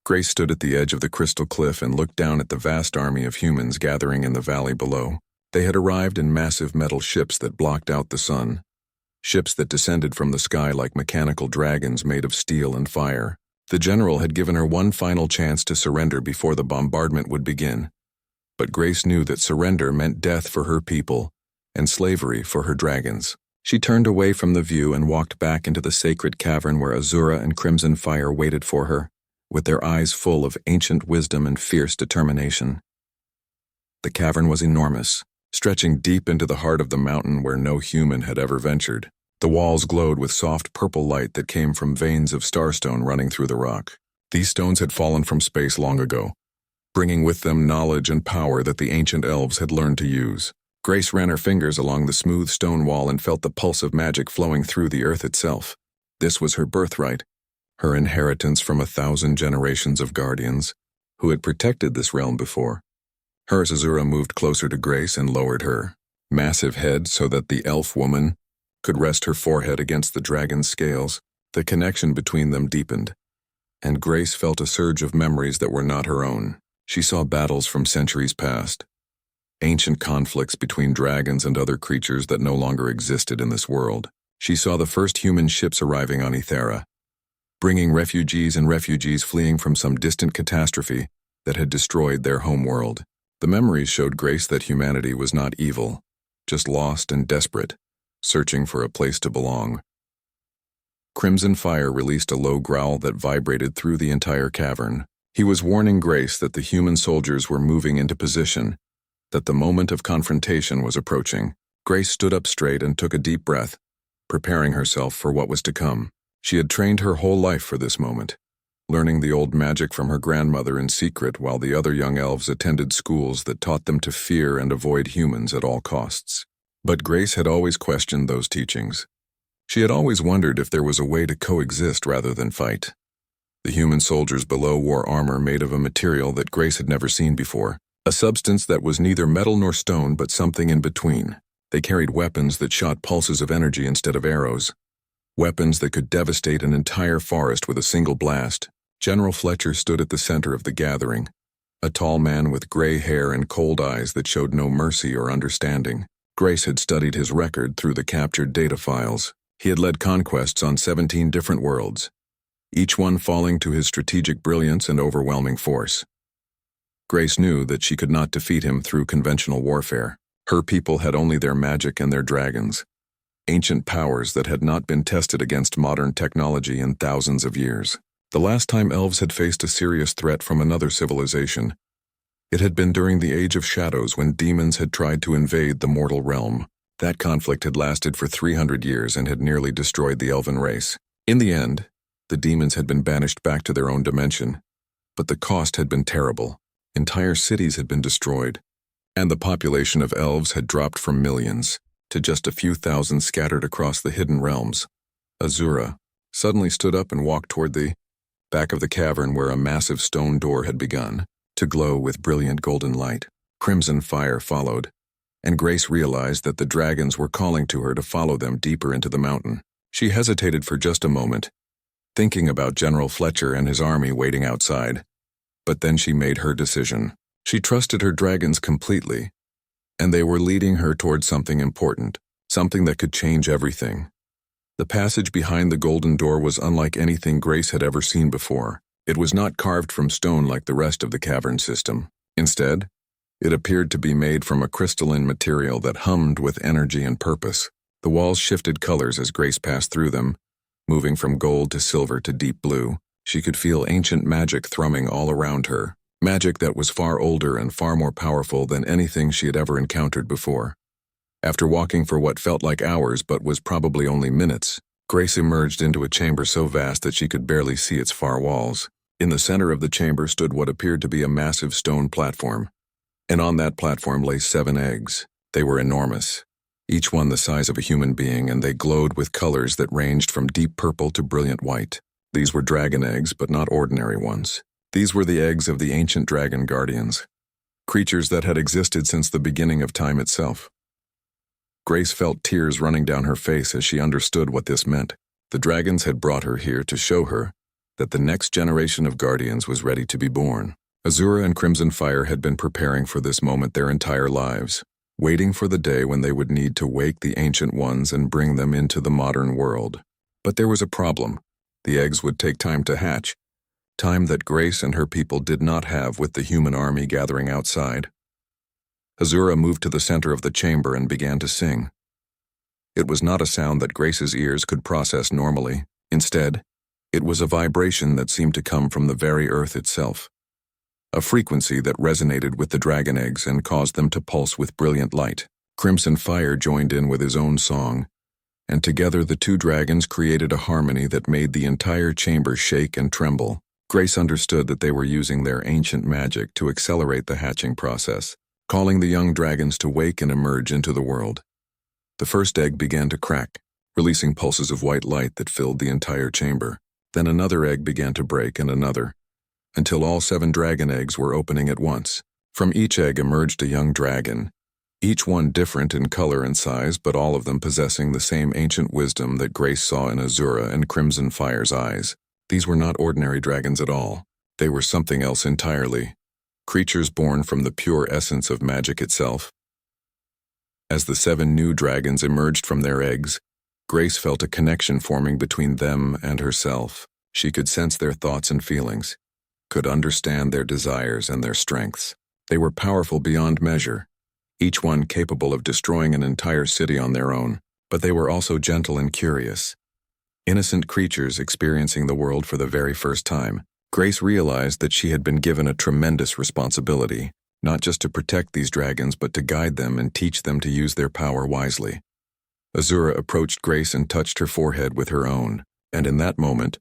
Grace stood at the edge of the crystal cliff and looked down at the vast army of humans gathering in the valley below. They had arrived in massive metal ships that blocked out the sun. Ships that descended from the sky like mechanical dragons made of steel and fire. The general had given her one final chance to surrender before the bombardment would begin. But Grace knew that surrender meant death for her people and slavery for her dragons. She turned away from the view and walked back into the sacred cavern where Azura and Crimson Fire waited for her, with their eyes full of ancient wisdom and fierce determination. The cavern was enormous, stretching deep into the heart of the mountain where no human had ever ventured. The walls glowed with soft purple light that came from veins of starstone running through the rock. These stones had fallen from space long ago, bringing with them knowledge and power that the ancient elves had learned to use. Grace ran her fingers along the smooth stone wall and felt the pulse of magic flowing through the earth itself. This was her birthright, her inheritance from 1,000 generations of guardians who had protected this realm before. Her Azura moved closer to Grace and lowered her massive head so that the elf woman could rest her forehead against the dragon's scales. The connection between them deepened, and Grace felt a surge of memories that were not her own. She saw battles from centuries past, ancient conflicts between dragons and other creatures that no longer existed in this world. She saw the first human ships arriving on Ethera, bringing refugees fleeing from some distant catastrophe that had destroyed their homeworld. The memories showed Grace that humanity was not evil, just lost and desperate, searching for a place to belong. Crimson Fire released a low growl that vibrated through the entire cavern. He was warning Grace that the human soldiers were moving into position, that the moment of confrontation was approaching. Grace stood up straight and took a deep breath, preparing herself for what was to come. She had trained her whole life for this moment, learning the old magic from her grandmother in secret while the other young elves attended schools that taught them to fear and avoid humans at all costs. But Grace had always questioned those teachings. She had always wondered if there was a way to coexist rather than fight. The human soldiers below wore armor made of a material that Grace had never seen before, a substance that was neither metal nor stone but something in between. They carried weapons that shot pulses of energy instead of arrows, weapons that could devastate an entire forest with a single blast. General Fletcher stood at the center of the gathering, a tall man with gray hair and cold eyes that showed no mercy or understanding. Grace had studied his record through the captured data files. He had led conquests on 17 different worlds, each one falling to his strategic brilliance and overwhelming force. Grace knew that she could not defeat him through conventional warfare. Her people had only their magic and their dragons, ancient powers that had not been tested against modern technology in thousands of years. The last time elves had faced a serious threat from another civilization, it had been during the Age of Shadows when demons had tried to invade the mortal realm. That conflict had lasted for 300 years and had nearly destroyed the elven race. In the end, the demons had been banished back to their own dimension, but the cost had been terrible. Entire cities had been destroyed, and the population of elves had dropped from millions to just a few thousand scattered across the hidden realms. Azura suddenly stood up and walked toward the back of the cavern where a massive stone door had begun to glow with brilliant golden light. Crimson Fire followed, and Grace realized that the dragons were calling to her to follow them deeper into the mountain. She hesitated for just a moment, thinking about General Fletcher and his army waiting outside. But then she made her decision. She trusted her dragons completely, and they were leading her toward something important, something that could change everything. The passage behind the golden door was unlike anything Grace had ever seen before. It was not carved from stone like the rest of the cavern system. Instead, it appeared to be made from a crystalline material that hummed with energy and purpose. The walls shifted colors as Grace passed through them, moving from gold to silver to deep blue. She could feel ancient magic thrumming all around her, magic that was far older and far more powerful than anything she had ever encountered before. After walking for what felt like hours but was probably only minutes, Grace emerged into a chamber so vast that she could barely see its far walls. In the center of the chamber stood what appeared to be a massive stone platform, and on that platform lay 7 eggs. They were enormous, each one the size of a human being, and they glowed with colors that ranged from deep purple to brilliant white. These were dragon eggs, but not ordinary ones. These were the eggs of the ancient dragon guardians, creatures that had existed since the beginning of time itself. Grace felt tears running down her face as she understood what this meant. The dragons had brought her here to show her that the next generation of Guardians was ready to be born. Azura and Crimson Fire had been preparing for this moment their entire lives, waiting for the day when they would need to wake the Ancient Ones and bring them into the modern world. But there was a problem. The eggs would take time to hatch, time that Grace and her people did not have with the human army gathering outside. Azura moved to the center of the chamber and began to sing. It was not a sound that Grace's ears could process normally. Instead, it was a vibration that seemed to come from the very earth itself, a frequency that resonated with the dragon eggs and caused them to pulse with brilliant light. Crimson Fire joined in with his own song, and together the two dragons created a harmony that made the entire chamber shake and tremble. Grace understood that they were using their ancient magic to accelerate the hatching process, calling the young dragons to wake and emerge into the world. The first egg began to crack, releasing pulses of white light that filled the entire chamber. Then another egg began to break and another, until all 7 dragon eggs were opening at once. From each egg emerged a young dragon, each one different in color and size, but all of them possessing the same ancient wisdom that Grace saw in Azura and Crimson Fire's eyes. These were not ordinary dragons at all. They were something else entirely, creatures born from the pure essence of magic itself. As the 7 new dragons emerged from their eggs, Grace felt a connection forming between them and herself. She could sense their thoughts and feelings, could understand their desires and their strengths. They were powerful beyond measure, each one capable of destroying an entire city on their own, but they were also gentle and curious. Innocent creatures experiencing the world for the very first time. Grace realized that she had been given a tremendous responsibility, not just to protect these dragons but to guide them and teach them to use their power wisely. Azura approached Grace and touched her forehead with her own, and in that moment,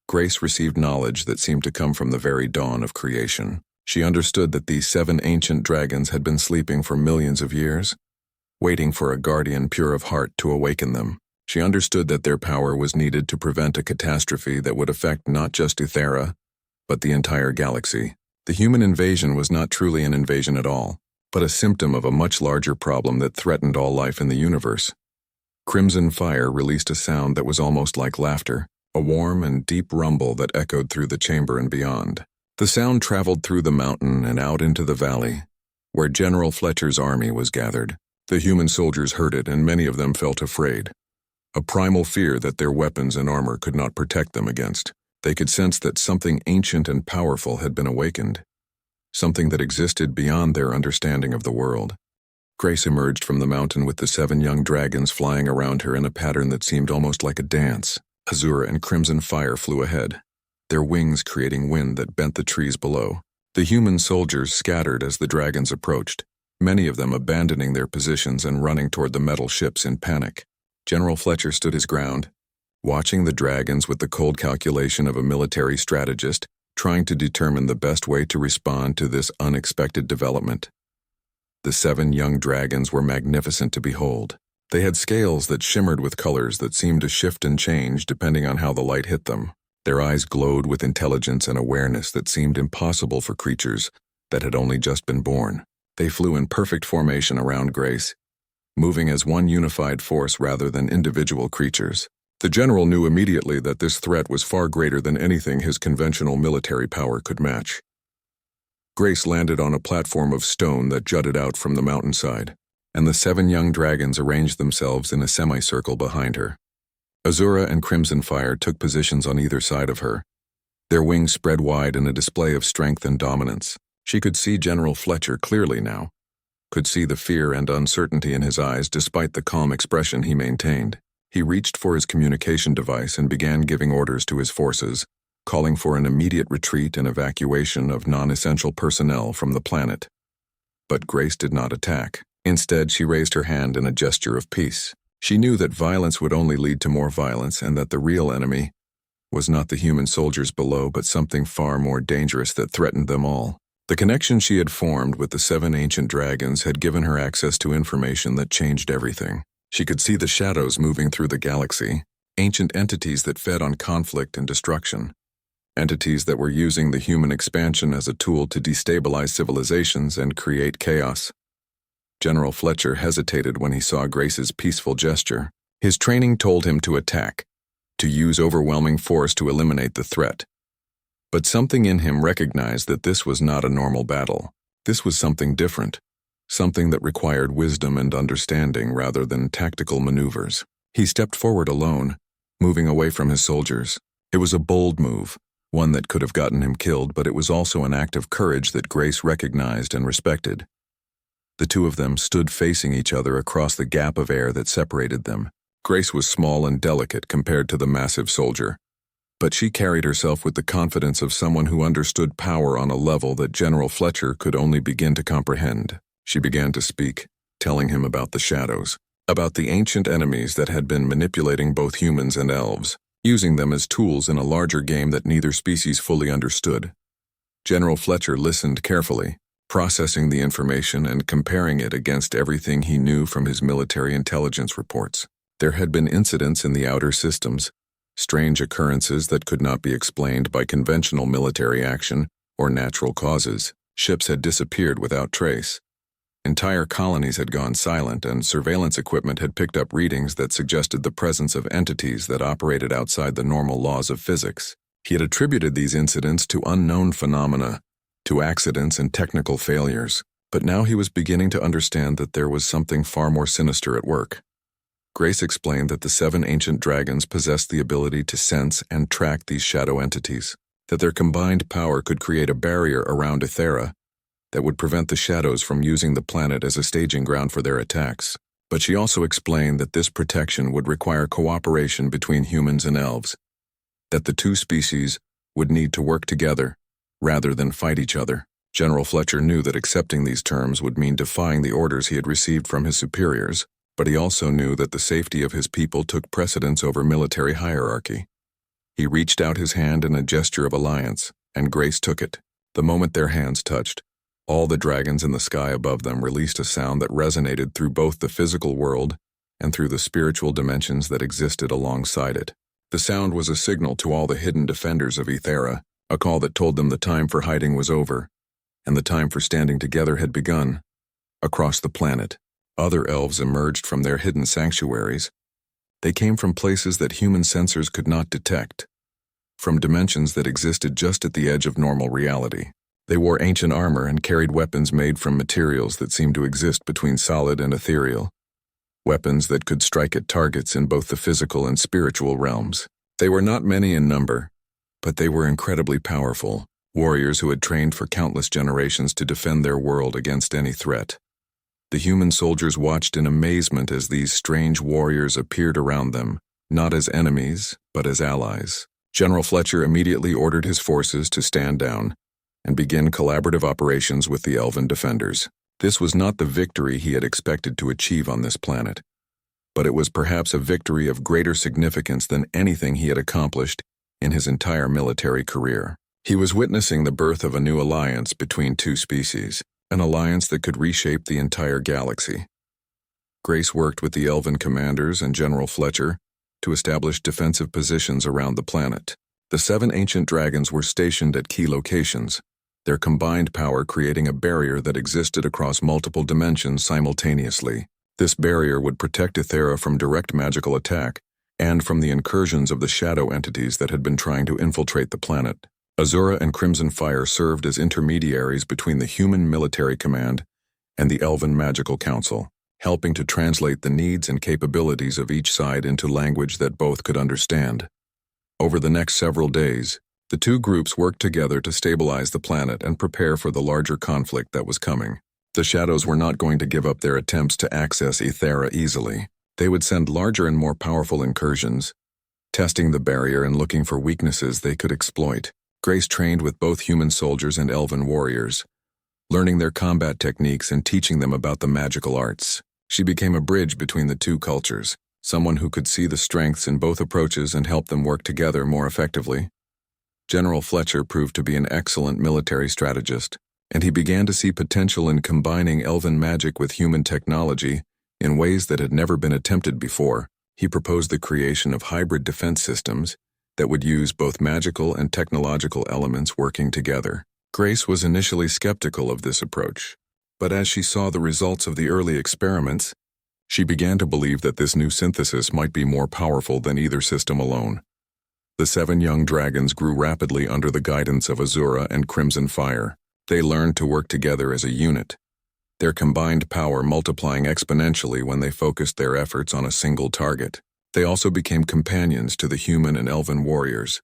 Grace received knowledge that seemed to come from the very dawn of creation. She understood that these 7 ancient dragons had been sleeping for millions of years, waiting for a guardian pure of heart to awaken them. She understood that their power was needed to prevent a catastrophe that would affect not just Ethera, but the entire galaxy. The human invasion was not truly an invasion at all, but a symptom of a much larger problem that threatened all life in the universe. Crimson Fire released a sound that was almost like laughter, a warm and deep rumble that echoed through the chamber and beyond. The sound traveled through the mountain and out into the valley, where General Fletcher's army was gathered. The human soldiers heard it, and many of them felt afraid, a primal fear that their weapons and armor could not protect them against. They could sense that something ancient and powerful had been awakened, something that existed beyond their understanding of the world. Grace emerged from the mountain with the 7 young dragons flying around her in a pattern that seemed almost like a dance. Azura and Crimson Fire flew ahead, their wings creating wind that bent the trees below. The human soldiers scattered as the dragons approached, many of them abandoning their positions and running toward the metal ships in panic. General Fletcher stood his ground, watching the dragons with the cold calculation of a military strategist, trying to determine the best way to respond to this unexpected development. The 7 young dragons were magnificent to behold. They had scales that shimmered with colors that seemed to shift and change depending on how the light hit them. Their eyes glowed with intelligence and awareness that seemed impossible for creatures that had only just been born. They flew in perfect formation around Grace, moving as one unified force rather than individual creatures. The general knew immediately that this threat was far greater than anything his conventional military power could match. Grace landed on a platform of stone that jutted out from the mountainside, and the 7 young dragons arranged themselves in a semicircle behind her. Azura and Crimson Fire took positions on either side of her, their wings spread wide in a display of strength and dominance. She could see General Fletcher clearly now, could see the fear and uncertainty in his eyes despite the calm expression he maintained. He reached for his communication device and began giving orders to his forces, calling for an immediate retreat and evacuation of non-essential personnel from the planet. But Grace did not attack. Instead, she raised her hand in a gesture of peace. She knew that violence would only lead to more violence and that the real enemy was not the human soldiers below but something far more dangerous that threatened them all. The connection she had formed with the 7 ancient dragons had given her access to information that changed everything. She could see the shadows moving through the galaxy, ancient entities that fed on conflict and destruction, entities that were using the human expansion as a tool to destabilize civilizations and create chaos. General Fletcher hesitated when he saw Grace's peaceful gesture. His training told him to attack, to use overwhelming force to eliminate the threat. But something in him recognized that this was not a normal battle. This was something different, something that required wisdom and understanding rather than tactical maneuvers. He stepped forward alone, moving away from his soldiers. It was a bold move, one that could have gotten him killed, but it was also an act of courage that Grace recognized and respected. The two of them stood facing each other across the gap of air that separated them. Grace was small and delicate compared to the massive soldier, but she carried herself with the confidence of someone who understood power on a level that General Fletcher could only begin to comprehend. She began to speak, telling him about the shadows, about the ancient enemies that had been manipulating both humans and elves, using them as tools in a larger game that neither species fully understood. General Fletcher listened carefully, processing the information and comparing it against everything he knew from his military intelligence reports. There had been incidents in the outer systems, strange occurrences that could not be explained by conventional military action or natural causes. Ships had disappeared without trace. Entire colonies had gone silent, and surveillance equipment had picked up readings that suggested the presence of entities that operated outside the normal laws of physics. He had attributed these incidents to unknown phenomena, to accidents and technical failures, but now he was beginning to understand that there was something far more sinister at work. Grace explained that the 7 ancient dragons possessed the ability to sense and track these shadow entities, that their combined power could create a barrier around Ethera that would prevent the shadows from using the planet as a staging ground for their attacks. But she also explained that this protection would require cooperation between humans and elves, that the two species would need to work together rather than fight each other. General Fletcher knew that accepting these terms would mean defying the orders he had received from his superiors, but he also knew that the safety of his people took precedence over military hierarchy. He reached out his hand in a gesture of alliance, and Grace took it. The moment their hands touched, all the dragons in the sky above them released a sound that resonated through both the physical world and through the spiritual dimensions that existed alongside it. The sound was a signal to all the hidden defenders of Ethera, a call that told them the time for hiding was over, and the time for standing together had begun. Across the planet, other elves emerged from their hidden sanctuaries. They came from places that human sensors could not detect, from dimensions that existed just at the edge of normal reality. They wore ancient armor and carried weapons made from materials that seemed to exist between solid and ethereal, weapons that could strike at targets in both the physical and spiritual realms. They were not many in number, but they were incredibly powerful, warriors who had trained for countless generations to defend their world against any threat. The human soldiers watched in amazement as these strange warriors appeared around them, not as enemies, but as allies. General Fletcher immediately ordered his forces to stand down and begin collaborative operations with the elven defenders. This was not the victory he had expected to achieve on this planet, but it was perhaps a victory of greater significance than anything he had accomplished in his entire military career. He was witnessing the birth of a new alliance between two species, an alliance that could reshape the entire galaxy. Grace worked with the elven commanders and General Fletcher to establish defensive positions around the planet. The 7 ancient dragons were stationed at key locations, their combined power creating a barrier that existed across multiple dimensions simultaneously. This barrier would protect Ethera from direct magical attack and from the incursions of the shadow entities that had been trying to infiltrate the planet. Azura and Crimson Fire served as intermediaries between the human military command and the Elven Magical Council, helping to translate the needs and capabilities of each side into language that both could understand. Over the next several days, the two groups worked together to stabilize the planet and prepare for the larger conflict that was coming. The Shadows were not going to give up their attempts to access Ethera easily. They would send larger and more powerful incursions, testing the barrier and looking for weaknesses they could exploit. Grace trained with both human soldiers and elven warriors, learning their combat techniques and teaching them about the magical arts. She became a bridge between the two cultures, someone who could see the strengths in both approaches and help them work together more effectively. General Fletcher proved to be an excellent military strategist, and he began to see potential in combining elven magic with human technology in ways that had never been attempted before. He proposed the creation of hybrid defense systems that would use both magical and technological elements working together. Grace was initially skeptical of this approach, but as she saw the results of the early experiments, she began to believe that this new synthesis might be more powerful than either system alone. The 7 young dragons grew rapidly under the guidance of Azura and Crimson Fire. They learned to work together as a unit, their combined power multiplying exponentially when they focused their efforts on a single target. They also became companions to the human and elven warriors,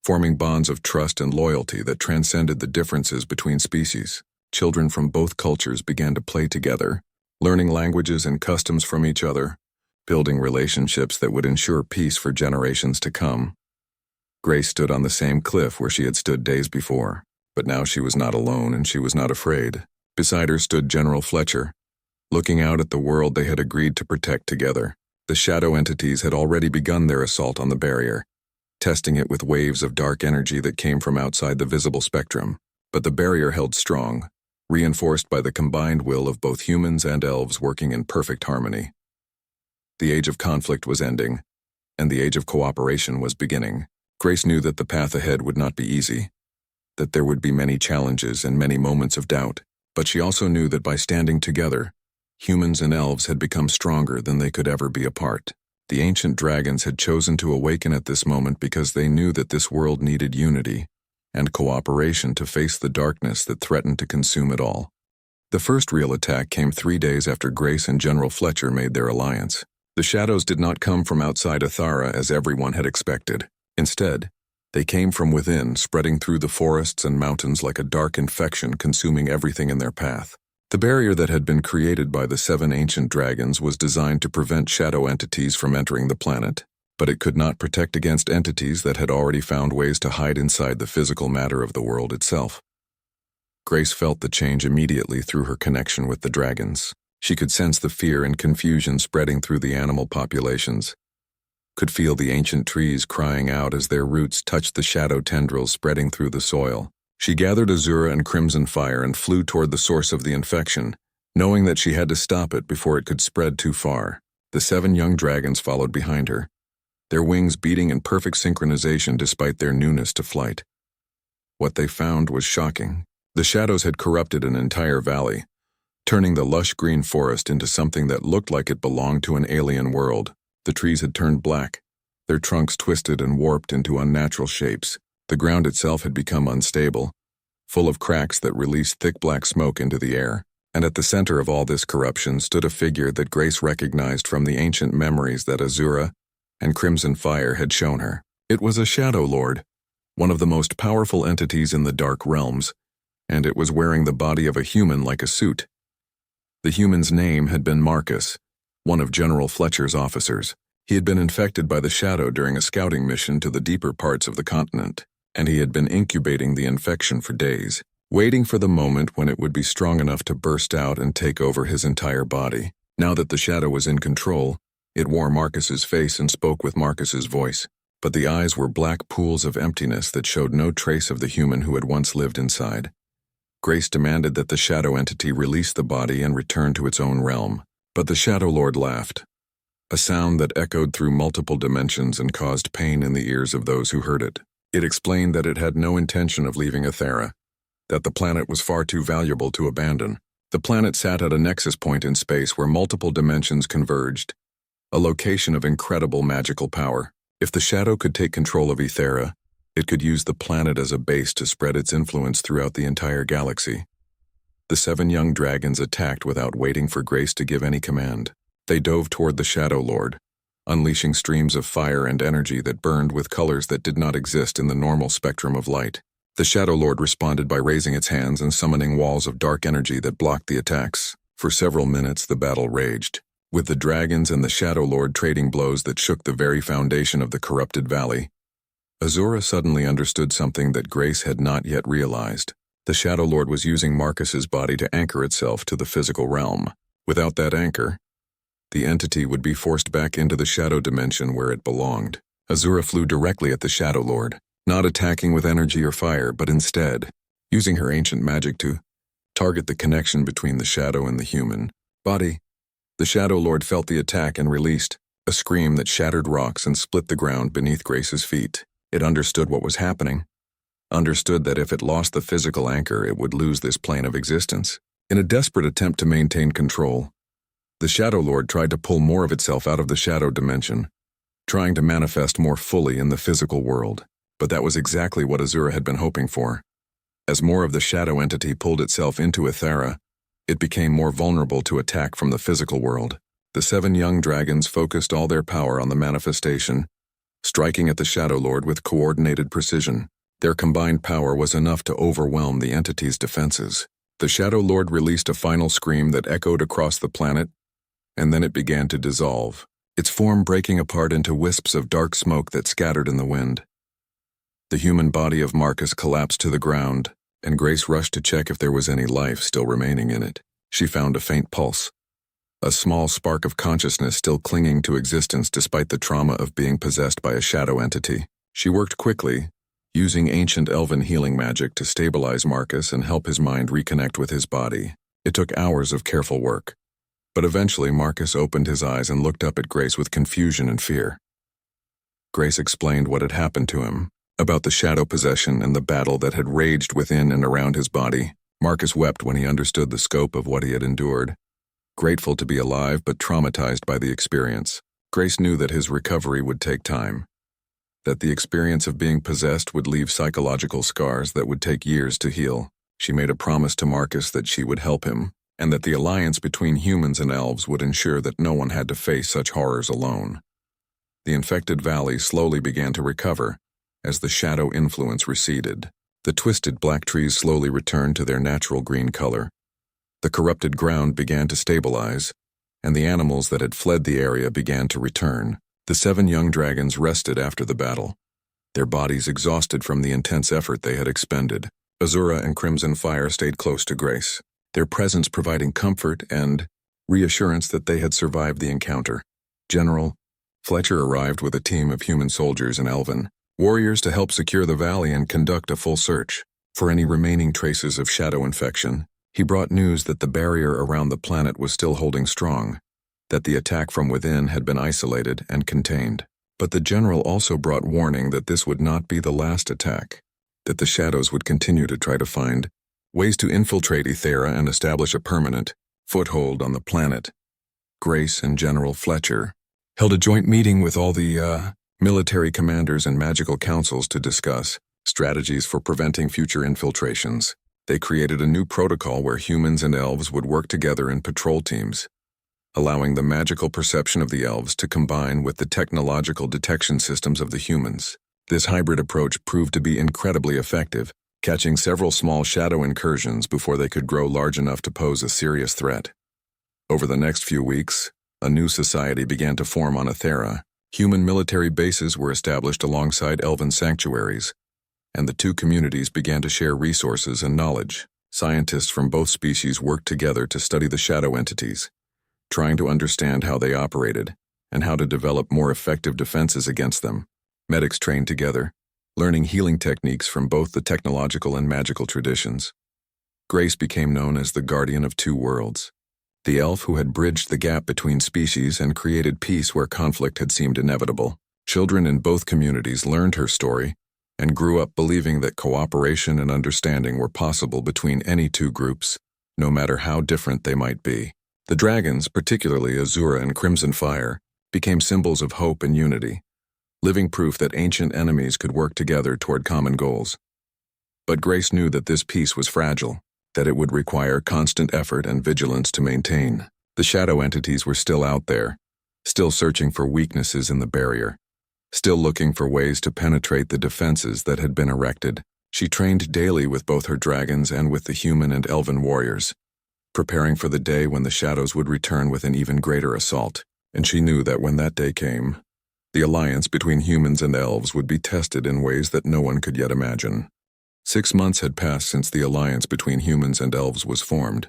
forming bonds of trust and loyalty that transcended the differences between species. Children from both cultures began to play together, learning languages and customs from each other, building relationships that would ensure peace for generations to come. Grace stood on the same cliff where she had stood days before, but now she was not alone and she was not afraid. Beside her stood General Fletcher, looking out at the world they had agreed to protect together. The shadow entities had already begun their assault on the barrier, testing it with waves of dark energy that came from outside the visible spectrum. But the barrier held strong, reinforced by the combined will of both humans and elves working in perfect harmony. The age of conflict was ending, and the age of cooperation was beginning. Grace knew that the path ahead would not be easy, that there would be many challenges and many moments of doubt, but she also knew that by standing together, humans and elves had become stronger than they could ever be apart. The ancient dragons had chosen to awaken at this moment because they knew that this world needed unity and cooperation to face the darkness that threatened to consume it all. The first real attack came 3 days after Grace and General Fletcher made their alliance. The shadows did not come from outside Athara as everyone had expected. Instead, they came from within, spreading through the forests and mountains like a dark infection consuming everything in their path. The barrier that had been created by the 7 ancient dragons was designed to prevent shadow entities from entering the planet, but it could not protect against entities that had already found ways to hide inside the physical matter of the world itself. Grace felt the change immediately through her connection with the dragons. She could sense the fear and confusion spreading through the animal populations, could feel the ancient trees crying out as their roots touched the shadow tendrils spreading through the soil. She gathered Azura and Crimson Fire and flew toward the source of the infection, knowing that she had to stop it before it could spread too far. The 7 young dragons followed behind her, their wings beating in perfect synchronization despite their newness to flight. What they found was shocking. The shadows had corrupted an entire valley, turning the lush green forest into something that looked like it belonged to an alien world. The trees had turned black, their trunks twisted and warped into unnatural shapes. The ground itself had become unstable, full of cracks that released thick black smoke into the air. And at the center of all this corruption stood a figure that Grace recognized from the ancient memories that Azura and Crimson Fire had shown her. It was a Shadow Lord, one of the most powerful entities in the Dark Realms, and it was wearing the body of a human like a suit. The human's name had been Marcus, one of General Fletcher's officers. He had been infected by the shadow during a scouting mission to the deeper parts of the continent, and he had been incubating the infection for days, waiting for the moment when it would be strong enough to burst out and take over his entire body. Now that the shadow was in control, it wore Marcus's face and spoke with Marcus's voice, but the eyes were black pools of emptiness that showed no trace of the human who had once lived inside. Grace demanded that the shadow entity release the body and return to its own realm. But the Shadow Lord laughed, a sound that echoed through multiple dimensions and caused pain in the ears of those who heard it. It explained that it had no intention of leaving Athara, that the planet was far too valuable to abandon. The planet sat at a nexus point in space where multiple dimensions converged, a location of incredible magical power. If the shadow could take control of Athara, it could use the planet as a base to spread its influence throughout the entire galaxy. The 7 young dragons attacked without waiting for Grace to give any command. They dove toward the Shadow Lord, unleashing streams of fire and energy that burned with colors that did not exist in the normal spectrum of light. The Shadow Lord responded by raising its hands and summoning walls of dark energy that blocked the attacks. For several minutes the battle raged, with the dragons and the Shadow Lord trading blows that shook the very foundation of the corrupted valley. Azura suddenly understood something that Grace had not yet realized. The Shadow Lord was using Marcus's body to anchor itself to the physical realm. Without that anchor, the entity would be forced back into the shadow dimension where it belonged. Azura flew directly at the Shadow Lord, not attacking with energy or fire, but instead using her ancient magic to target the connection between the shadow and the human body. The Shadow Lord felt the attack and released a scream that shattered rocks and split the ground beneath Grace's feet. It understood what was happening, understood that if it lost the physical anchor, it would lose this plane of existence. In a desperate attempt to maintain control, the Shadow Lord tried to pull more of itself out of the shadow dimension, trying to manifest more fully in the physical world. But that was exactly what Azura had been hoping for. As more of the shadow entity pulled itself into Ethera, it became more vulnerable to attack from the physical world. The 7 young dragons focused all their power on the manifestation, striking at the Shadow Lord with coordinated precision. Their combined power was enough to overwhelm the entity's defenses. The Shadow Lord released a final scream that echoed across the planet, and then it began to dissolve, its form breaking apart into wisps of dark smoke that scattered in the wind. The human body of Marcus collapsed to the ground, and Grace rushed to check if there was any life still remaining in it. She found a faint pulse, a small spark of consciousness still clinging to existence despite the trauma of being possessed by a shadow entity. She worked quickly, using ancient elven healing magic to stabilize Marcus and help his mind reconnect with his body. It took hours of careful work, but eventually Marcus opened his eyes and looked up at Grace with confusion and fear. Grace explained what had happened to him, about the shadow possession and the battle that had raged within and around his body. Marcus wept when he understood the scope of what he had endured, grateful to be alive but traumatized by the experience. Grace knew that his recovery would take time, that the experience of being possessed would leave psychological scars that would take years to heal. She made a promise to Marcus that she would help him, and that the alliance between humans and elves would ensure that no one had to face such horrors alone. The infected valley slowly began to recover as the shadow influence receded. The twisted black trees slowly returned to their natural green color. The corrupted ground began to stabilize, and the animals that had fled the area began to return. The 7 young dragons rested after the battle, their bodies exhausted from the intense effort they had expended. Azura and Crimson Fire stayed close to Grace, their presence providing comfort and reassurance that they had survived the encounter. General Fletcher arrived with a team of human soldiers and elven warriors to help secure the valley and conduct a full search for any remaining traces of shadow infection. He brought news that the barrier around the planet was still holding strong, that the attack from within had been isolated and contained. But the general also brought warning that this would not be the last attack, that the shadows would continue to try to find ways to infiltrate Ethera and establish a permanent foothold on the planet. Grace and General Fletcher held a joint meeting with all the military commanders and magical councils to discuss strategies for preventing future infiltrations. They created a new protocol where humans and elves would work together in patrol teams, allowing the magical perception of the elves to combine with the technological detection systems of the humans. This hybrid approach proved to be incredibly effective, catching several small shadow incursions before they could grow large enough to pose a serious threat. Over the next few weeks, a new society began to form on Ethera. Human military bases were established alongside elven sanctuaries, and the 2 communities began to share resources and knowledge. Scientists from both species worked together to study the shadow entities, trying to understand how they operated and how to develop more effective defenses against them. Medics trained together, learning healing techniques from both the technological and magical traditions. Grace became known as the Guardian of 2 Worlds, the elf who had bridged the gap between species and created peace where conflict had seemed inevitable. Children in both communities learned her story and grew up believing that cooperation and understanding were possible between any 2 groups, no matter how different they might be. The dragons, particularly Azura and Crimson Fire, became symbols of hope and unity, living proof that ancient enemies could work together toward common goals. But Grace knew that this peace was fragile, that it would require constant effort and vigilance to maintain. The shadow entities were still out there, still searching for weaknesses in the barrier, still looking for ways to penetrate the defenses that had been erected. She trained daily with both her dragons and with the human and elven warriors, preparing for the day when the shadows would return with an even greater assault. And she knew that when that day came, the alliance between humans and elves would be tested in ways that no one could yet imagine. 6 months had passed since the alliance between humans and elves was formed,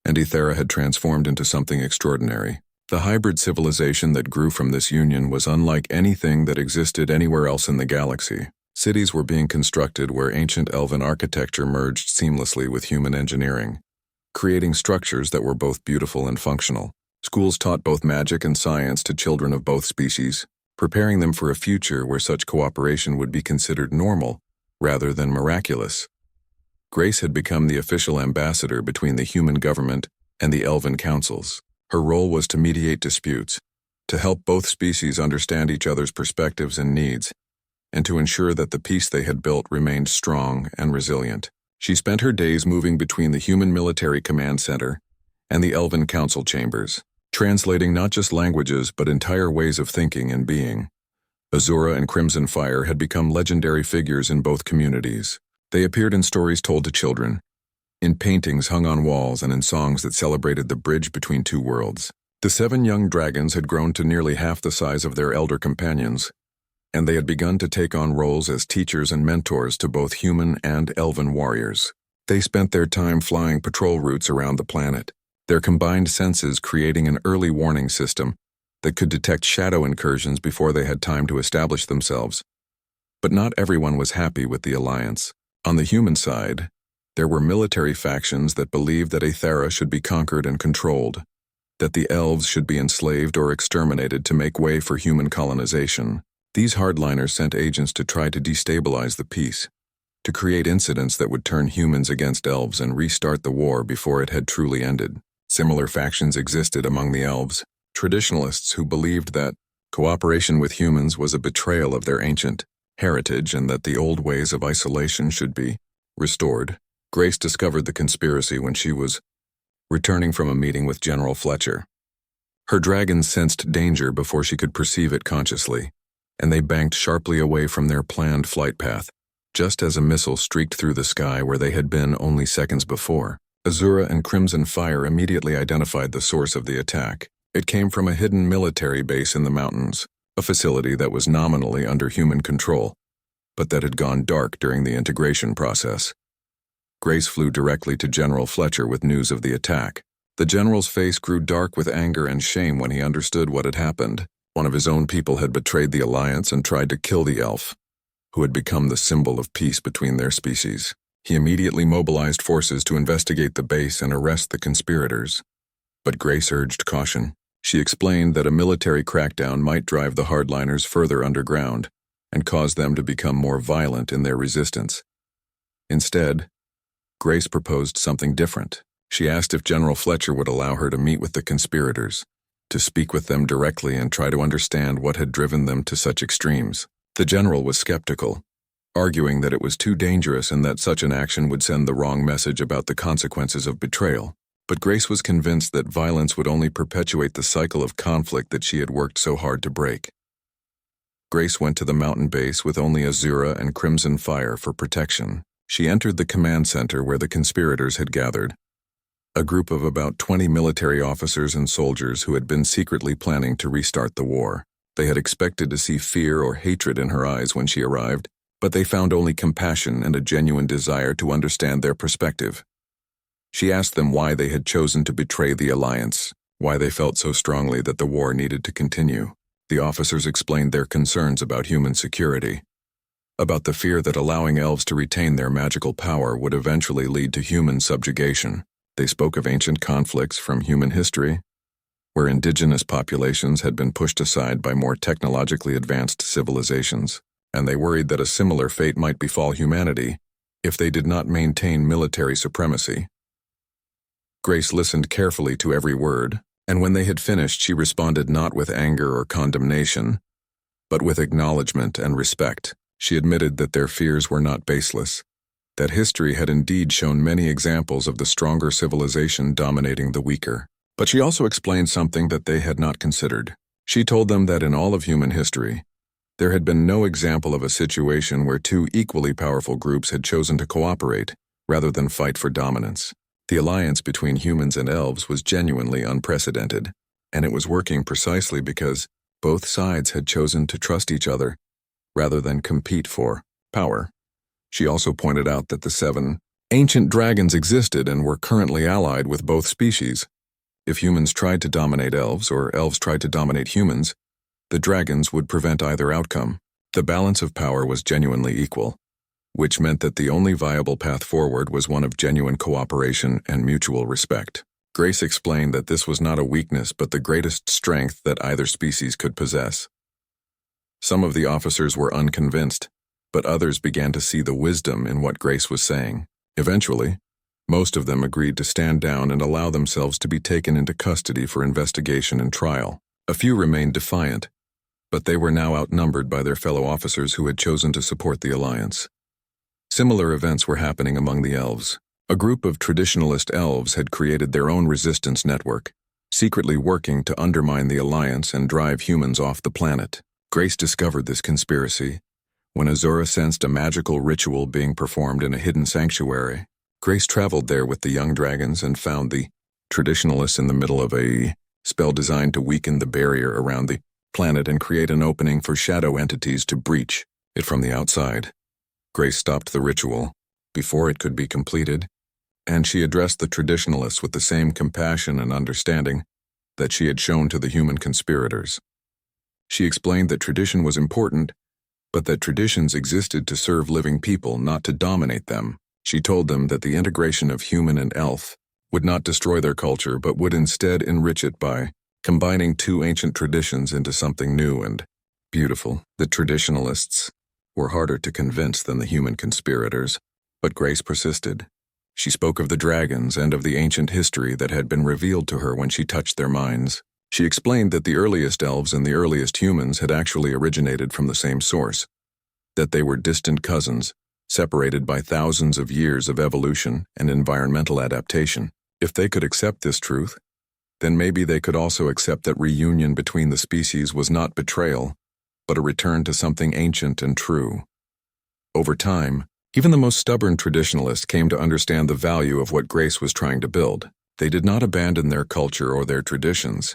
and Ethera had transformed into something extraordinary. The hybrid civilization that grew from this union was unlike anything that existed anywhere else in the galaxy. Cities were being constructed where ancient elven architecture merged seamlessly with human engineering, creating structures that were both beautiful and functional. Schools taught both magic and science to children of both species, preparing them for a future where such cooperation would be considered normal rather than miraculous. Grace had become the official ambassador between the human government and the elven councils. Her role was to mediate disputes, to help both species understand each other's perspectives and needs, and to ensure that the peace they had built remained strong and resilient. She spent her days moving between the human military command center and the elven council chambers, translating not just languages but entire ways of thinking and being. Azura and Crimson Fire had become legendary figures in both communities. They appeared in stories told to children, in paintings hung on walls, and in songs that celebrated the bridge between two worlds. The 7 young dragons had grown to nearly half the size of their elder companions, and they had begun to take on roles as teachers and mentors to both human and elven warriors. They spent their time flying patrol routes around the planet, their combined senses creating an early warning system that could detect shadow incursions before they had time to establish themselves. But not everyone was happy with the alliance. On the human side, there were military factions that believed that Aethera should be conquered and controlled, that the elves should be enslaved or exterminated to make way for human colonization. These hardliners sent agents to try to destabilize the peace, to create incidents that would turn humans against elves and restart the war before it had truly ended. Similar factions existed among the elves, traditionalists who believed that cooperation with humans was a betrayal of their ancient heritage and that the old ways of isolation should be restored. Grace discovered the conspiracy when she was returning from a meeting with General Fletcher. Her dragons sensed danger before she could perceive it consciously, and they banked sharply away from their planned flight path, just as a missile streaked through the sky where they had been only seconds before. Azura and Crimson Fire immediately identified the source of the attack. It came from a hidden military base in the mountains, a facility that was nominally under human control, but that had gone dark during the integration process. Grace flew directly to General Fletcher with news of the attack. The general's face grew dark with anger and shame when he understood what had happened. One of his own people had betrayed the alliance and tried to kill the elf, who had become the symbol of peace between their species. He immediately mobilized forces to investigate the base and arrest the conspirators. But Grace urged caution. She explained that a military crackdown might drive the hardliners further underground and cause them to become more violent in their resistance. Instead, Grace proposed something different. She asked if General Fletcher would allow her to meet with the conspirators, to speak with them directly and try to understand what had driven them to such extremes. The general was skeptical, arguing that it was too dangerous and that such an action would send the wrong message about the consequences of betrayal. But Grace was convinced that violence would only perpetuate the cycle of conflict that she had worked so hard to break. Grace went to the mountain base with only Azura and Crimson Fire for protection. She entered the command center where the conspirators had gathered, a group of about 20 military officers and soldiers who had been secretly planning to restart the war. They had expected to see fear or hatred in her eyes when she arrived, but they found only compassion and a genuine desire to understand their perspective. She asked them why they had chosen to betray the alliance, why they felt so strongly that the war needed to continue. The officers explained their concerns about human security, about the fear that allowing elves to retain their magical power would eventually lead to human subjugation. They spoke of ancient conflicts from human history, where indigenous populations had been pushed aside by more technologically advanced civilizations, and they worried that a similar fate might befall humanity if they did not maintain military supremacy. Grace listened carefully to every word, and when they had finished, she responded not with anger or condemnation, but with acknowledgement and respect. She admitted that their fears were not baseless, that history had indeed shown many examples of the stronger civilization dominating the weaker. But she also explained something that they had not considered. She told them that in all of human history, there had been no example of a situation where two equally powerful groups had chosen to cooperate rather than fight for dominance. The alliance between humans and elves was genuinely unprecedented, and it was working precisely because both sides had chosen to trust each other rather than compete for power. She also pointed out that the 7 ancient dragons existed and were currently allied with both species. If humans tried to dominate elves or elves tried to dominate humans, the dragons would prevent either outcome. The balance of power was genuinely equal, which meant that the only viable path forward was one of genuine cooperation and mutual respect. Grace explained that this was not a weakness but the greatest strength that either species could possess. Some of the officers were unconvinced, but others began to see the wisdom in what Grace was saying. Eventually, most of them agreed to stand down and allow themselves to be taken into custody for investigation and trial. A few remained defiant, but they were now outnumbered by their fellow officers who had chosen to support the alliance. Similar events were happening among the elves. A group of traditionalist elves had created their own resistance network, secretly working to undermine the alliance and drive humans off the planet. Grace discovered this conspiracy when Azura sensed a magical ritual being performed in a hidden sanctuary. Grace traveled there with the young dragons and found the traditionalists in the middle of a spell designed to weaken the barrier around the planet and create an opening for shadow entities to breach it from the outside. Grace stopped the ritual before it could be completed, and she addressed the traditionalists with the same compassion and understanding that she had shown to the human conspirators. She explained that tradition was important, but that traditions existed to serve living people, not to dominate them. She told them that the integration of human and elf would not destroy their culture, but would instead enrich it by combining two ancient traditions into something new and beautiful. The traditionalists were harder to convince than the human conspirators, but Grace persisted. She spoke of the dragons and of the ancient history that had been revealed to her when she touched their minds. She explained that the earliest elves and the earliest humans had actually originated from the same source, that they were distant cousins, separated by thousands of years of evolution and environmental adaptation. If they could accept this truth, then maybe they could also accept that reunion between the species was not betrayal, but a return to something ancient and true. Over time, even the most stubborn traditionalists came to understand the value of what Grace was trying to build. They did not abandon their culture or their traditions,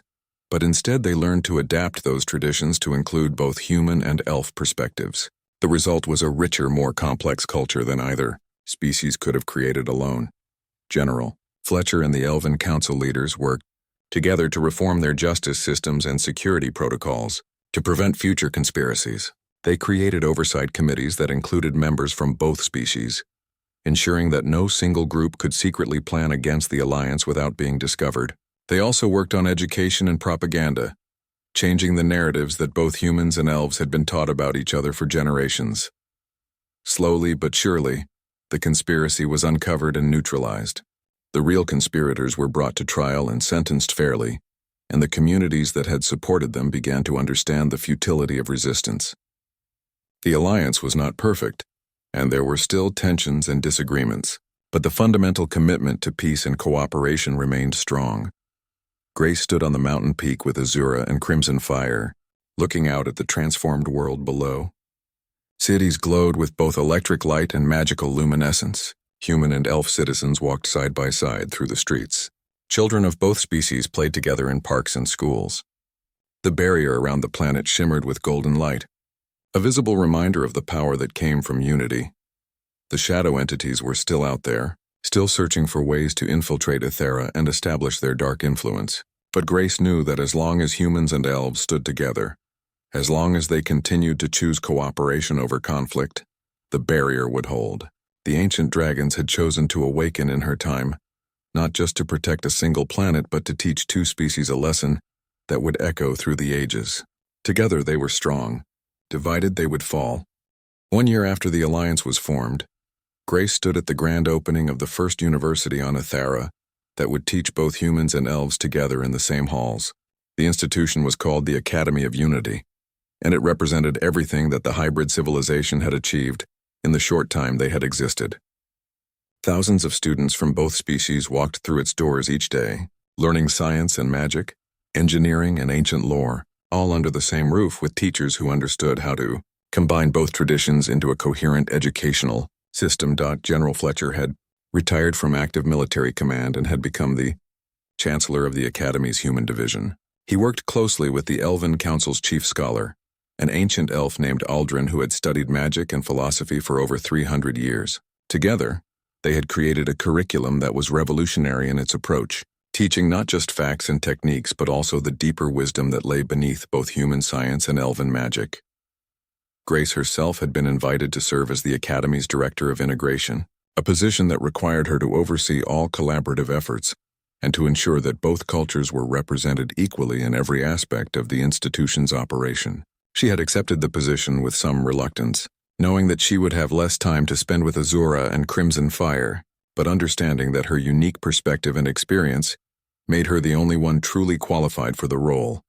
but instead they learned to adapt those traditions to include both human and elf perspectives. The result was a richer, more complex culture than either species could have created alone. General Fletcher and the Elven Council leaders worked together to reform their justice systems and security protocols to prevent future conspiracies. They created oversight committees that included members from both species, ensuring that no single group could secretly plan against the alliance without being discovered. They also worked on education and propaganda, changing the narratives that both humans and elves had been taught about each other for generations. Slowly but surely, the conspiracy was uncovered and neutralized. The real conspirators were brought to trial and sentenced fairly, and the communities that had supported them began to understand the futility of resistance. The alliance was not perfect, and there were still tensions and disagreements, but the fundamental commitment to peace and cooperation remained strong. Grace stood on the mountain peak with Azura and Crimson Fire, looking out at the transformed world below. Cities glowed with both electric light and magical luminescence. Human and elf citizens walked side by side through the streets. Children of both species played together in parks and schools. The barrier around the planet shimmered with golden light, a visible reminder of the power that came from unity. The shadow entities were still out there, still searching for ways to infiltrate Ethera and establish their dark influence. But Grace knew that as long as humans and elves stood together, as long as they continued to choose cooperation over conflict, the barrier would hold. The ancient dragons had chosen to awaken in her time, not just to protect a single planet, but to teach two species a lesson that would echo through the ages. Together they were strong. Divided they would fall. 1 year after the alliance was formed, Grace stood at the grand opening of the first university on Ethera that would teach both humans and elves together in the same halls. The institution was called the Academy of Unity, and it represented everything that the hybrid civilization had achieved in the short time they had existed. Thousands of students from both species walked through its doors each day, learning science and magic, engineering and ancient lore, all under the same roof with teachers who understood how to combine both traditions into a coherent educational system. General Fletcher had retired from active military command and had become the Chancellor of the Academy's Human Division. He worked closely with the Elven Council's chief scholar, an ancient elf named Aldrin who had studied magic and philosophy for over 300 years. Together, they had created a curriculum that was revolutionary in its approach, teaching not just facts and techniques but also the deeper wisdom that lay beneath both human science and elven magic. Grace herself had been invited to serve as the Academy's Director of Integration, a position that required her to oversee all collaborative efforts and to ensure that both cultures were represented equally in every aspect of the institution's operation. She had accepted the position with some reluctance, knowing that she would have less time to spend with Azura and Crimson Fire, but understanding that her unique perspective and experience made her the only one truly qualified for the role.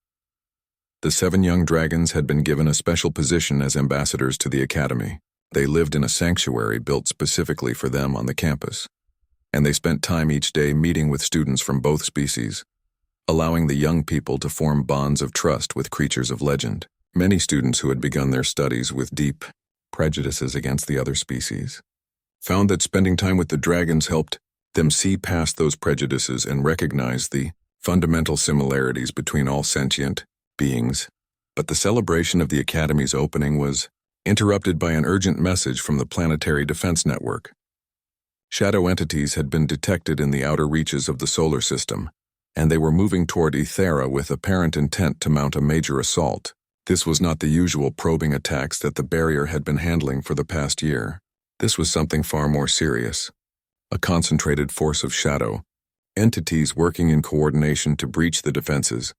The 7 young dragons had been given a special position as ambassadors to the academy. They lived in a sanctuary built specifically for them on the campus, and they spent time each day meeting with students from both species, allowing the young people to form bonds of trust with creatures of legend. Many students who had begun their studies with deep prejudices against the other species found that spending time with the dragons helped them see past those prejudices and recognize the fundamental similarities between all sentient beings. But the celebration of the Academy's opening was interrupted by an urgent message from the Planetary Defense Network. Shadow entities had been detected in the outer reaches of the solar system, and they were moving toward Ethera with apparent intent to mount a major assault. This was not the usual probing attacks that the barrier had been handling for the past year. This was something far more serious. A concentrated force of shadow entities working in coordination to breach the defenses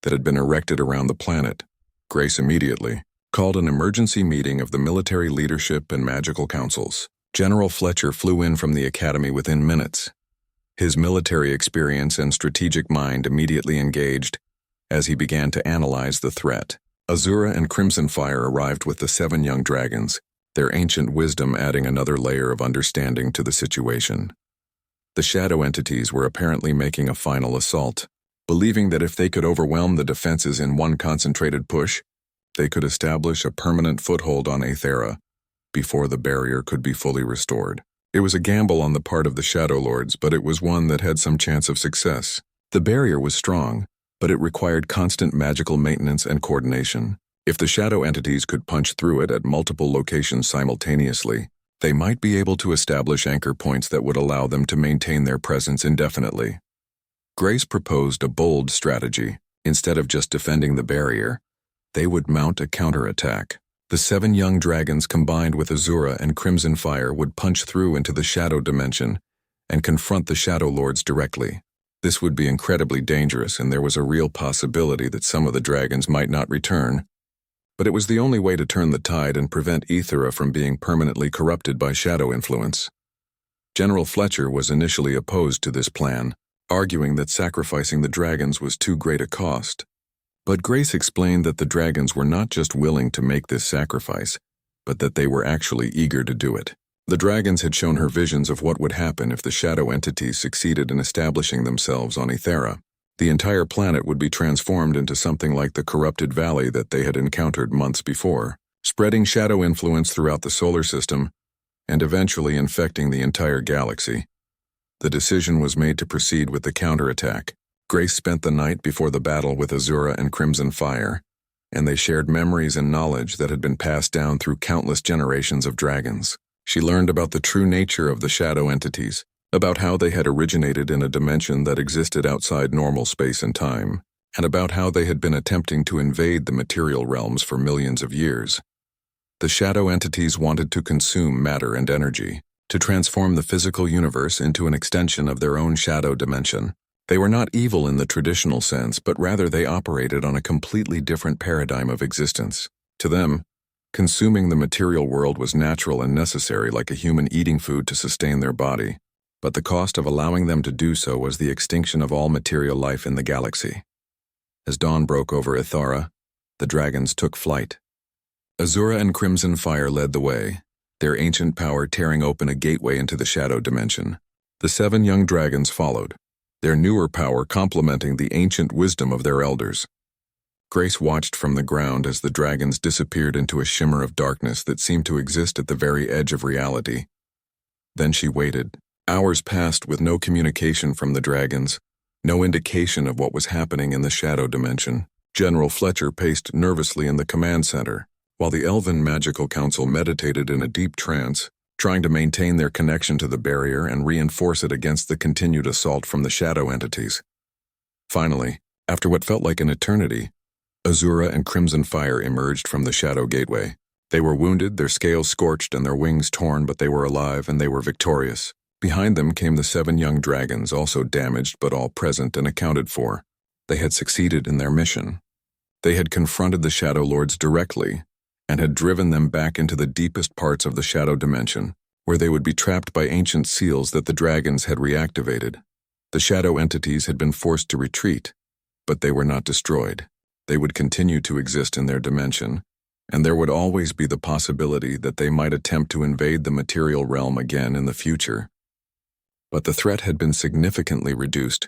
that had been erected around the planet. Grace immediately called an emergency meeting of the military leadership and magical councils. General Fletcher flew in from the academy within minutes. His military experience and strategic mind immediately engaged as he began to analyze the threat. Azura and Crimson Fire arrived with the 7 young dragons, their ancient wisdom adding another layer of understanding to the situation. The shadow entities were apparently making a final assault, believing that if they could overwhelm the defenses in one concentrated push, they could establish a permanent foothold on Ethera before the barrier could be fully restored. It was a gamble on the part of the Shadow Lords, but it was one that had some chance of success. The barrier was strong, but it required constant magical maintenance and coordination. If the shadow entities could punch through it at multiple locations simultaneously, they might be able to establish anchor points that would allow them to maintain their presence indefinitely. Grace proposed a bold strategy. Instead of just defending the barrier, they would mount a counterattack. The 7 young dragons combined with Azura and Crimson Fire would punch through into the shadow dimension and confront the Shadow Lords directly. This would be incredibly dangerous, and there was a real possibility that some of the dragons might not return. But it was the only way to turn the tide and prevent Ethera from being permanently corrupted by shadow influence. General Fletcher was initially opposed to this plan, arguing that sacrificing the dragons was too great a cost. But Grace explained that the dragons were not just willing to make this sacrifice, but that they were actually eager to do it. The dragons had shown her visions of what would happen if the shadow entities succeeded in establishing themselves on Ethera. The entire planet would be transformed into something like the corrupted valley that they had encountered months before, spreading shadow influence throughout the solar system and eventually infecting the entire galaxy. The decision was made to proceed with the counterattack. Grace spent the night before the battle with Azura and Crimson Fire, and they shared memories and knowledge that had been passed down through countless generations of dragons. She learned about the true nature of the shadow entities, about how they had originated in a dimension that existed outside normal space and time, and about how they had been attempting to invade the material realms for millions of years. The shadow entities wanted to consume matter and energy, to transform the physical universe into an extension of their own shadow dimension. They were not evil in the traditional sense, but rather they operated on a completely different paradigm of existence. To them, consuming the material world was natural and necessary, like a human eating food to sustain their body. But the cost of allowing them to do so was the extinction of all material life in the galaxy. As dawn broke over Ethera, the dragons took flight. Azura and Crimson Fire led the way, their ancient power tearing open a gateway into the shadow dimension. The 7 young dragons followed, their newer power complementing the ancient wisdom of their elders. Grace watched from the ground as the dragons disappeared into a shimmer of darkness that seemed to exist at the very edge of reality. Then she waited. Hours passed with no communication from the dragons, no indication of what was happening in the shadow dimension. General Fletcher paced nervously in the command center, while the Elven Magical Council meditated in a deep trance, trying to maintain their connection to the barrier and reinforce it against the continued assault from the shadow entities. Finally, after what felt like an eternity, Azura and Crimson Fire emerged from the shadow gateway. They were wounded, their scales scorched and their wings torn, but they were alive and they were victorious. Behind them came the 7 young dragons, also damaged but all present and accounted for. They had succeeded in their mission. They had confronted the Shadow Lords directly and had driven them back into the deepest parts of the shadow dimension, where they would be trapped by ancient seals that the dragons had reactivated. The shadow entities had been forced to retreat, but they were not destroyed. They would continue to exist in their dimension, and there would always be the possibility that they might attempt to invade the material realm again in the future. But the threat had been significantly reduced,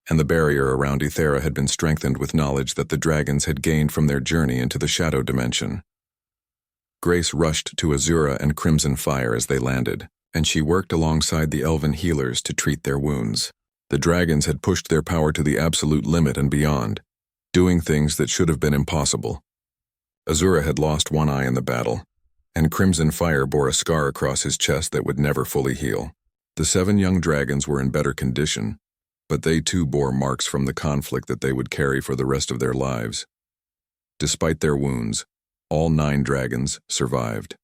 and the barrier around Ethera had been strengthened with knowledge that the dragons had gained from their journey into the shadow dimension. Grace rushed to Azura and Crimson Fire as they landed, and she worked alongside the elven healers to treat their wounds. The dragons had pushed their power to the absolute limit and beyond, doing things that should have been impossible. Azura had lost one eye in the battle, and Crimson Fire bore a scar across his chest that would never fully heal. The 7 young dragons were in better condition, but they too bore marks from the conflict that they would carry for the rest of their lives. Despite their wounds, all 9 dragons survived.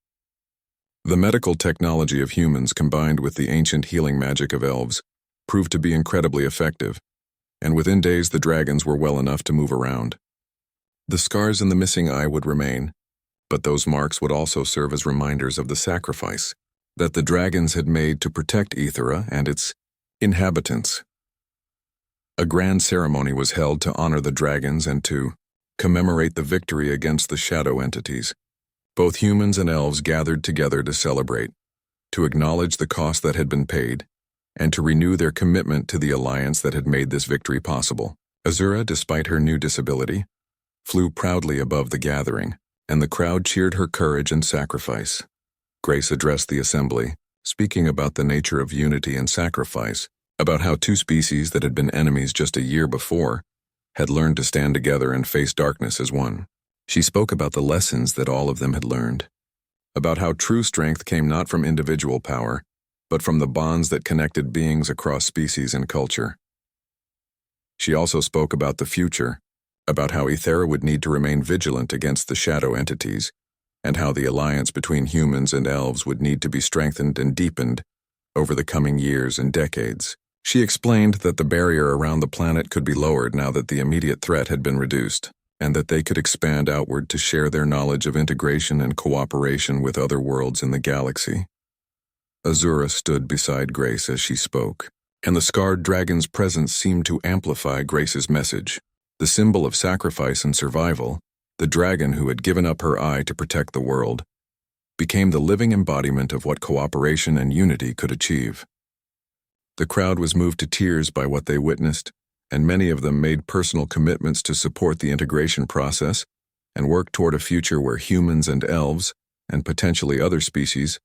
The medical technology of humans combined with the ancient healing magic of elves proved to be incredibly effective, and within days the dragons were well enough to move around. The scars in the missing eye would remain, but those marks would also serve as reminders of the sacrifice that the dragons had made to protect Ethera and its inhabitants. A grand ceremony was held to honor the dragons and to commemorate the victory against the shadow entities. Both humans and elves gathered together to celebrate, to acknowledge the cost that had been paid, and to renew their commitment to the alliance that had made this victory possible. Azura, despite her new disability, flew proudly above the gathering, and the crowd cheered her courage and sacrifice. Grace addressed the assembly, speaking about the nature of unity and sacrifice, about how 2 species that had been enemies just a year before had learned to stand together and face darkness as one. She spoke about the lessons that all of them had learned, about how true strength came not from individual power, but from the bonds that connected beings across species and culture. She also spoke about the future, about how Ethera would need to remain vigilant against the shadow entities, and how the alliance between humans and elves would need to be strengthened and deepened over the coming years and decades. She explained that the barrier around the planet could be lowered now that the immediate threat had been reduced, and that they could expand outward to share their knowledge of integration and cooperation with other worlds in the galaxy. Azura stood beside Grace as she spoke, and the scarred dragon's presence seemed to amplify Grace's message. The symbol of sacrifice and survival, the dragon who had given up her eye to protect the world, became the living embodiment of what cooperation and unity could achieve. The crowd was moved to tears by what they witnessed, and many of them made personal commitments to support the integration process and work toward a future where humans and elves, and potentially other species,